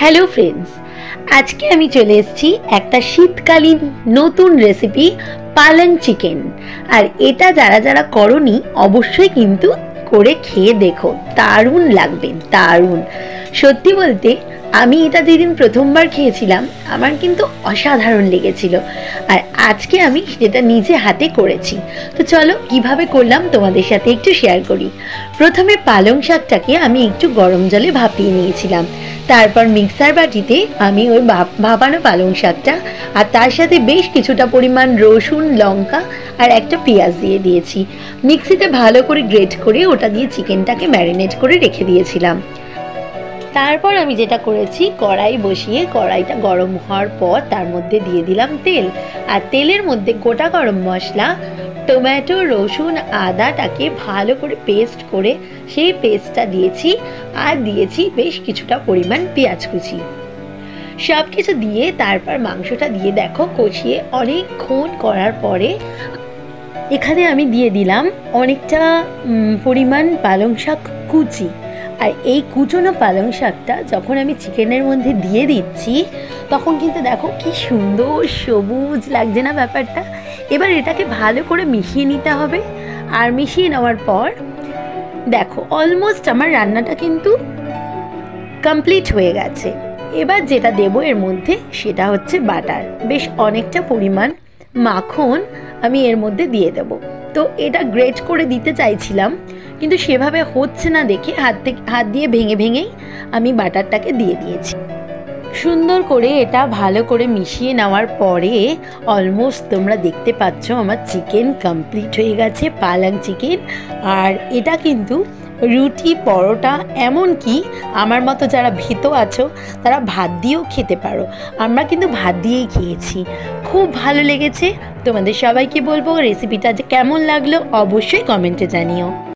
Hello friends, আজকে আমি চলে এসেছি একটা শীতকালীন নতুন রেসিপি পালং চিকেন। আর এটা যারা যারা করনি অবশ্যই কিন্তু করে খেয়ে দেখো, দারুণ লাগবে, দারুণ। সত্যি বলতে আমি এটা যেদিন প্রথমবার খেয়েছিলাম আমার কিন্তু অসাধারণ লেগেছিল, আর আজকে আমি সেটা নিজে হাতে করেছি। তো চলো কিভাবে করলাম তোমাদের সাথে একটু শেয়ার করি। প্রথমে পালং শাকটাকে আমি একটু গরম জলে ভাপিয়ে নিয়েছিলাম, তারপর মিক্সার বাটিতে আমি ওই ভাপানো পালং শাকটা আর তার সাথে বেশ কিছুটা পরিমাণ রসুন, লঙ্কা আর একটা পেঁয়াজ দিয়ে দিয়েছি। মিক্সিতে ভালো করে গ্রেট করে ওটা দিয়ে চিকেনটাকে ম্যারিনেট করে রেখে দিয়েছিলাম। তারপর আমি যেটা করেছি, কড়াই বসিয়ে কড়াইটা গরম হওয়ার পর তার মধ্যে দিয়ে দিলাম তেল, আর তেলের মধ্যে গোটা গরম মশলা, টমেটো, রসুন, আদাটাকে ভালো করে পেস্ট করে সেই পেস্টটা দিয়েছি, আর দিয়েছি বেশ কিছুটা পরিমাণ পেঁয়াজ কুচি। সব কিছু দিয়ে তারপর মাংসটা দিয়ে দেখো কষিয়ে অনেকক্ষণ করার পরে এখানে আমি দিয়ে দিলাম অনেকটা পরিমাণ পালং শাক কুচি। আর এই কুচনো পালং শাকটা যখন আমি চিকেনের মধ্যে দিয়ে দিচ্ছি তখন কিন্তু দেখো কি সুন্দর সবুজ লাগছে না ব্যাপারটা। এবার এটাকে ভালো করে মিশিয়ে নিতে হবে, আর মিশিয়ে নেওয়ার পর দেখো অলমোস্ট আমার রান্নাটা কিন্তু কমপ্লিট হয়ে গেছে। এবার যেটা দেবো এর মধ্যে সেটা হচ্ছে বাটার, বেশ অনেকটা পরিমাণ মাখন আমি এর মধ্যে দিয়ে দেব। তো এটা গ্রেট করে দিতে চাইছিলাম কিন্তু সেভাবে হচ্ছে না দেখে হাত দিয়ে ভেঙে ভেঙেই আমি বাটারটাকে দিয়ে দিয়েছি। সুন্দর করে এটা ভালো করে মিশিয়ে নেওয়ার পরে অলমোস্ট তোমরা দেখতে পাচ্ছ আমার চিকেন কমপ্লিট হয়ে গেছে, পালং চিকেন। আর এটা কিন্তু রুটি, পরোটা, এমনকি আমার মতো যারা ভীত আছো তারা ভাত দিয়েও খেতে পারো। আমরা কিন্তু ভাত দিয়েই খেয়েছি, খুব ভালো লেগেছে। তোমাদের সবাইকে বলবো রেসিপিটা যে কেমন লাগলো অবশ্যই কমেন্টে জানিও।